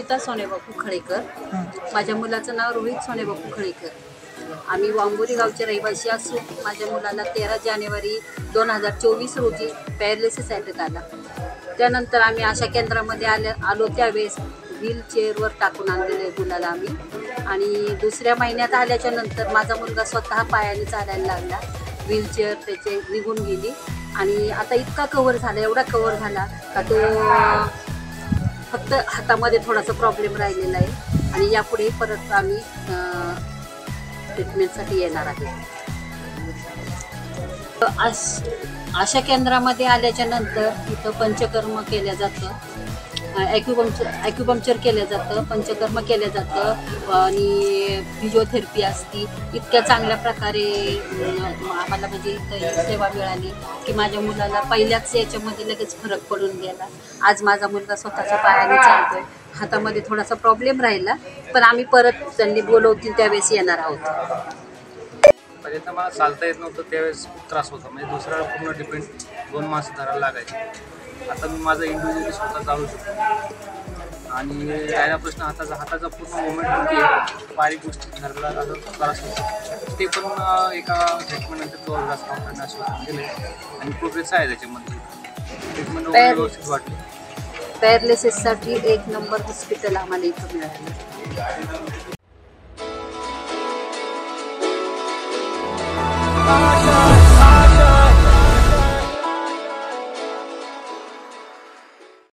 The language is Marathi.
सुनीता सोनेबापू खळेकर. माझ्या मुलाचं नाव रोहित सोनेबापू खळेकर. आम्ही वांबोरी गावचे रहिवासी असून माझ्या मुलाला 13 जानेवारी 2024 रोजी पॅरालिसिस अटॅक आला. त्यानंतर आम्ही आशा केंद्रामध्ये आलो त्यावेळेस व्हीलचेअरवर टाकून आणलेले मुलाला आम्ही. आणि दुसऱ्या महिन्यात आल्याच्या नंतर माझा मुलगा स्वतः पायाने चालायला लागला. व्हीलचेअर त्याचे निघून गेली आणि आता इतका कव्हर झाला, एवढा कव्हर झाला का तो फक्त हातामध्ये थोडासा प्रॉब्लेम राहिलेला आहे. आणि यापुढे परत आम्ही ट्रीटमेंटसाठी येणार आहे. आशा केंद्रामध्ये आल्याच्या नंतर इथं पंचकर्म केलं जातं, ॲक्युपंक्चर केलं जातं, पंचकर्म केलं जातं आणि फिजिओथेरपी असती. इतक्या चांगल्या प्रकारे आम्हाला म्हणजे इथं सेवा मिळाली की माझ्या मुलाला पहिल्याच याच्यामध्ये लगेच फरक पडून गेला. आज माझा मुलगा स्वतःच्या पायाने चालतोय. हातामध्ये थोडासा प्रॉब्लेम राहिला, पण आम्ही परत त्यांनी बोलवतील त्यावेळेस येणार आहोत. म्हणजे तर मला चालता येत नव्हतं, त्यावेळेस खूप त्रास होता. म्हणजे दुसऱ्यावर पूर्ण डिपेंड 2 माणसं धरायला लागायचे. आता मी माझा इंडिव्हिज्युअली स्वतः चालू शकतो. आणि राहिला प्रश्न हाताचा पूर्ण मुवमेंट म्हणजे बारीक गोष्टी धरायला त्रास होतो. ते पण एका ट्रीटमेंटनंतर तो जास्त करण्यास केले आणि प्रोग्रेस आहे त्याच्यामध्ये. ट्रीटमेंट व्यवस्थित वाटली. पॅरालिसिससाठी 1 नंबर हॉस्पिटल आम्हाला इथं मिळालं.